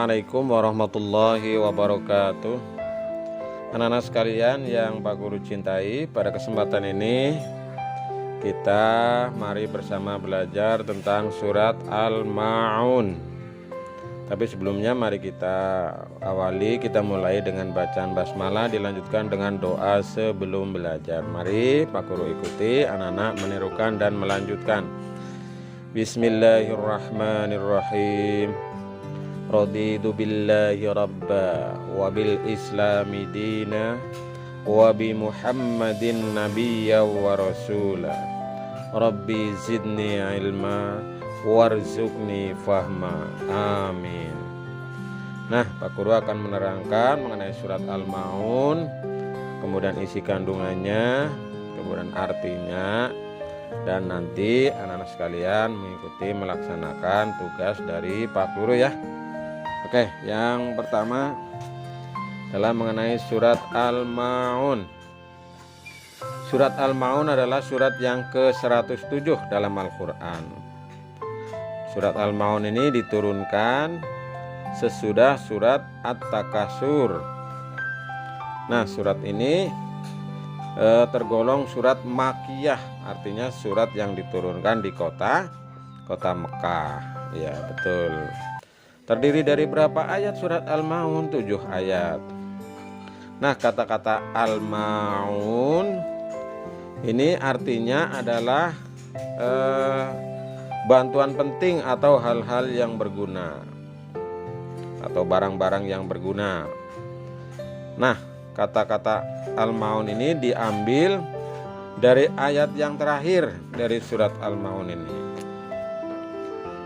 Assalamualaikum warahmatullahi wabarakatuh. Anak-anak sekalian yang Pak Guru cintai, pada kesempatan ini kita mari bersama belajar tentang surat Al-Ma'un. Tapi sebelumnya mari kita mulai dengan bacaan basmalah, dilanjutkan dengan doa sebelum belajar. Mari Pak Guru ikuti, anak-anak menirukan dan melanjutkan. Bismillahirrahmanirrahim. Raditu billahi rabba wa bil islami dina wa bi muhammadin nabiyya wa rasula. Rabbi zidni ilma warzuqni fahma. Amin. Nah, Pak Guru akan menerangkan mengenai surat Al-Ma'un, kemudian isi kandungannya, kemudian artinya, dan nanti anak-anak sekalian mengikuti melaksanakan tugas dari Pak Guru ya. Oke, yang pertama adalah mengenai surat Al-Ma'un. Surat Al-Ma'un adalah surat yang ke-107 dalam Al-Quran. Surat Al-Ma'un ini diturunkan sesudah surat At-Takasur. Nah, surat ini tergolong surat Makkiyah, artinya surat yang diturunkan di kota Mekah. Ya, betul. Terdiri dari berapa ayat surat Al-Ma'un? 7 ayat. Nah, kata-kata Al-Ma'un ini artinya adalah bantuan penting atau hal-hal yang berguna atau barang-barang yang berguna. Nah, kata-kata Al-Ma'un ini diambil dari ayat yang terakhir dari surat Al-Ma'un ini.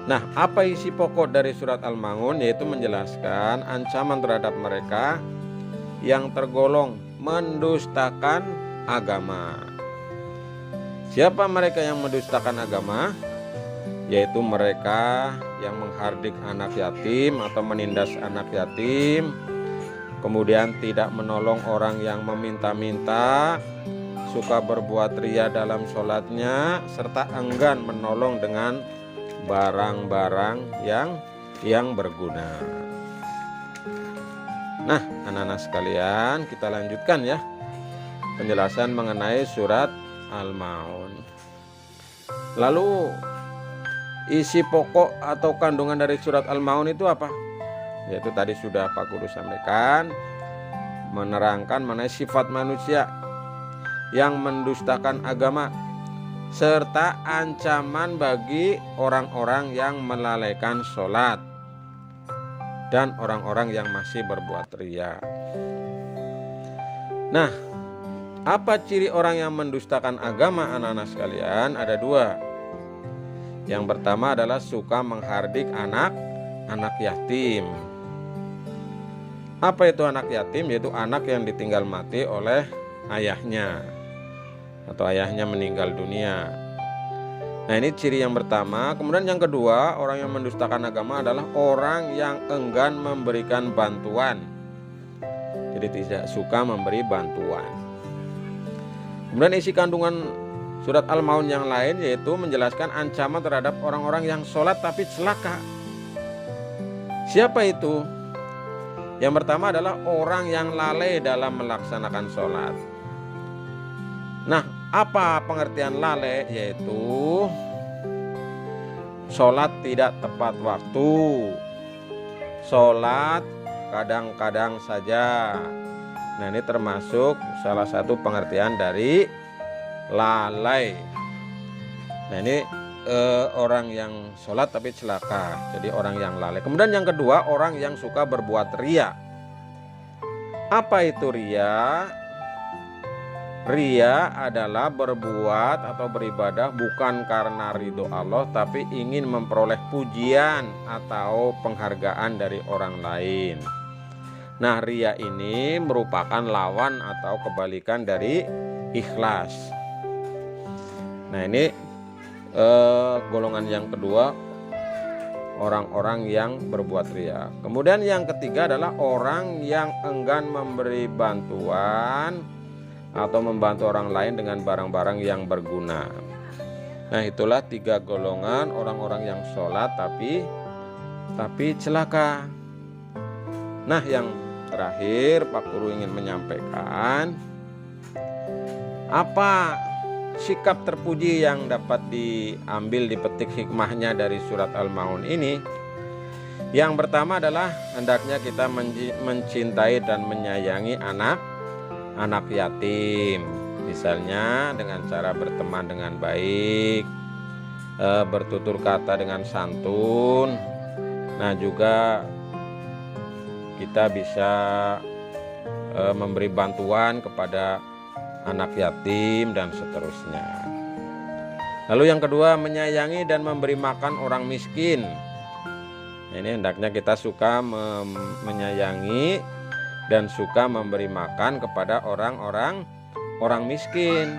Nah, apa isi pokok dari surat Al-Ma'un? Yaitu menjelaskan ancaman terhadap mereka yang tergolong mendustakan agama. Siapa mereka yang mendustakan agama? Yaitu mereka yang menghardik anak yatim atau menindas anak yatim, kemudian tidak menolong orang yang meminta-minta, suka berbuat ria dalam sholatnya, serta enggan menolong dengan barang-barang yang berguna. Nah, anak-anak sekalian, kita lanjutkan ya penjelasan mengenai surat Al-Ma'un. Lalu isi pokok atau kandungan dari surat Al-Ma'un itu apa? Yaitu tadi sudah Pak Guru sampaikan, menerangkan mengenai sifat manusia yang mendustakan agama serta ancaman bagi orang-orang yang melalaikan sholat dan orang-orang yang masih berbuat ria. Nah, apa ciri orang yang mendustakan agama, anak-anak sekalian? Ada 2. Yang pertama adalah suka menghardik anak yatim. Apa itu anak yatim? Yaitu anak yang ditinggal mati oleh ayahnya atau ayahnya meninggal dunia. Nah, ini ciri yang pertama. Kemudian yang kedua, orang yang mendustakan agama adalah orang yang enggan memberikan bantuan. Jadi tidak suka memberi bantuan. Kemudian isi kandungan surat Al-Ma'un yang lain yaitu menjelaskan ancaman terhadap orang-orang yang sholat tapi celaka. Siapa itu? Yang pertama adalah orang yang lalai dalam melaksanakan sholat. Nah, apa pengertian lalai? Yaitu sholat tidak tepat waktu, sholat kadang-kadang saja. Nah, ini termasuk salah satu pengertian dari lalai. Nah, ini orang yang sholat tapi celaka, jadi orang yang lalai. Kemudian yang kedua, orang yang suka berbuat ria. Apa itu ria? Ria adalah berbuat atau beribadah bukan karena ridho Allah, tapi ingin memperoleh pujian atau penghargaan dari orang lain. Nah, ria ini merupakan lawan atau kebalikan dari ikhlas. Nah, ini golongan yang kedua, orang-orang yang berbuat ria. Kemudian yang ketiga adalah orang yang enggan memberi bantuan atau membantu orang lain dengan barang-barang yang berguna. Nah, itulah 3 golongan orang-orang yang sholat tapi celaka. Nah, yang terakhir Pak Guru ingin menyampaikan, apa sikap terpuji yang dapat diambil, dipetik hikmahnya dari surat Al-Maun ini? Yang pertama adalah hendaknya kita mencintai dan menyayangi anak yatim. Misalnya dengan cara berteman dengan baik, bertutur kata dengan santun. Nah, juga kita bisa memberi bantuan kepada anak yatim dan seterusnya. Lalu yang kedua, menyayangi dan memberi makan orang miskin. Ini hendaknya kita suka menyayangi dan suka memberi makan kepada orang miskin.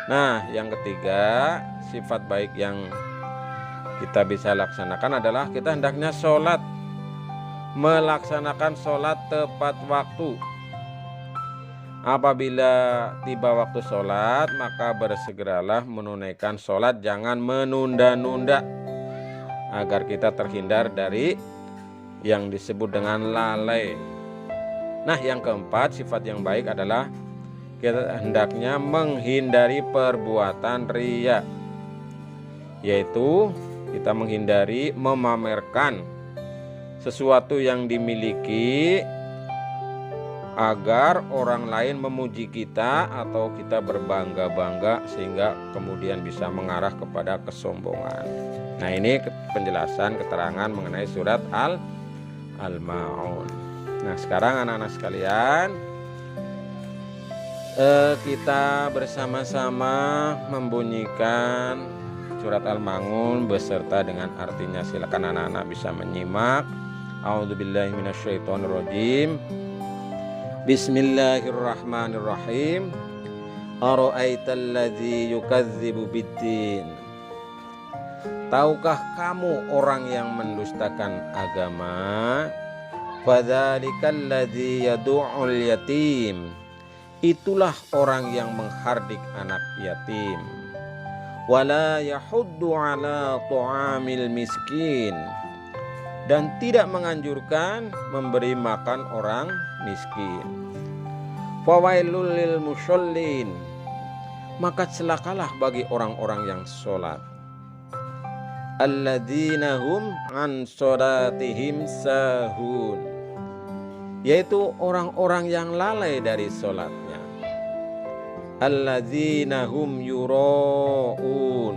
Nah, yang ketiga, sifat baik yang kita bisa laksanakan adalah kita hendaknya melaksanakan sholat tepat waktu. Apabila tiba waktu sholat, maka bersegeralah menunaikan sholat, jangan menunda-nunda, agar kita terhindar dari yang disebut dengan lalai. Nah, yang keempat, sifat yang baik adalah kita hendaknya menghindari perbuatan riya, yaitu kita menghindari memamerkan sesuatu yang dimiliki agar orang lain memuji kita atau kita berbangga-bangga sehingga kemudian bisa mengarah kepada kesombongan. Nah, ini penjelasan keterangan mengenai surat Al-Maun. Nah, sekarang anak-anak sekalian, kita bersama-sama membunyikan surat Al-Maun beserta dengan artinya. Silakan anak-anak bisa menyimak. A'udzubillahi minasyaitonirrajim. Bismillahirrahmanirrahim. Ara'aitalladzi yukadzibu biddin. Tahukah kamu orang yang mendustakan agama? Fadzalikal yad'ul yatim. Itulah orang yang menghardik anak yatim. Wala yahuddu ala ta'amil miskin. Dan tidak menganjurkan memberi makan orang miskin. Fawailul lil musallin. Maka celakalah bagi orang-orang yang sholat. Alladzina hum an sholatihim sahun. Yaitu orang-orang yang lalai dari sholatnya. Alladzina hum yura'un.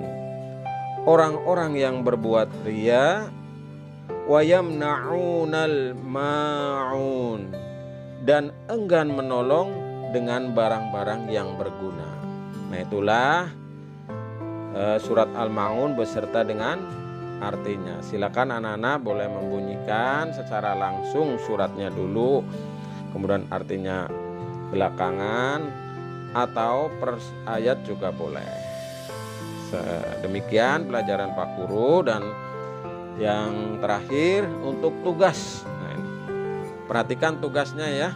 Orang-orang yang berbuat riya. Wa yamna'unal ma'un. Dan enggan menolong dengan barang-barang yang berguna. Nah, itulah surat Al-Maun beserta dengan artinya. Silakan anak-anak boleh membunyikan secara langsung suratnya dulu, kemudian artinya belakangan, atau per ayat juga boleh. Demikian pelajaran Pak Guru. Dan yang terakhir untuk tugas. Nah, ini perhatikan tugasnya ya.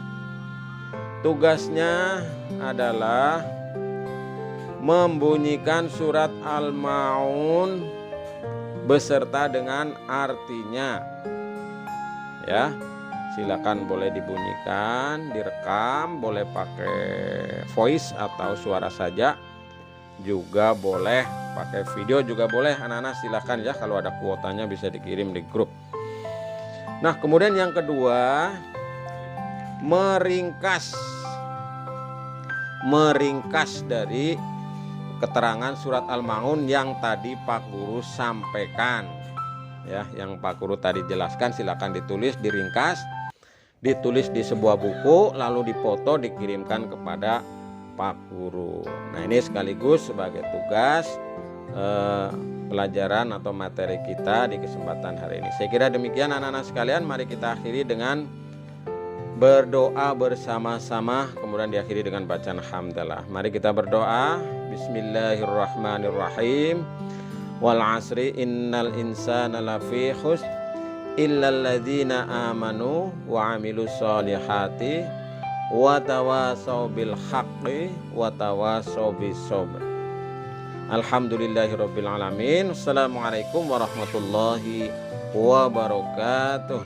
Tugasnya adalah membunyikan surat Al-Maun beserta dengan artinya. Ya, silakan boleh dibunyikan, direkam, boleh pakai voice atau suara saja, juga boleh pakai video juga boleh. Anak-anak silakan ya, kalau ada kuotanya bisa dikirim di grup. Nah, kemudian yang kedua, meringkas dari keterangan surat Al-Maun yang tadi Pak Guru sampaikan ya, yang Pak Guru tadi jelaskan. Silakan ditulis, diringkas, ditulis di sebuah buku, lalu dipoto, dikirimkan kepada Pak Guru. Nah, ini sekaligus sebagai tugas pelajaran atau materi kita di kesempatan hari ini. Saya kira demikian anak-anak sekalian. Mari kita akhiri dengan berdoa bersama-sama, kemudian diakhiri dengan bacaan hamdalah. Mari kita berdoa. Bismillahirrahmanirrahim. Wal asri innal insana lafi khusr illal ladzina amanu wa amilus solihati wa tawasau bil haqqi wa tawasau bis sabr. Alhamdulillahirabbil alamin. Assalamualaikum warahmatullahi wabarakatuh.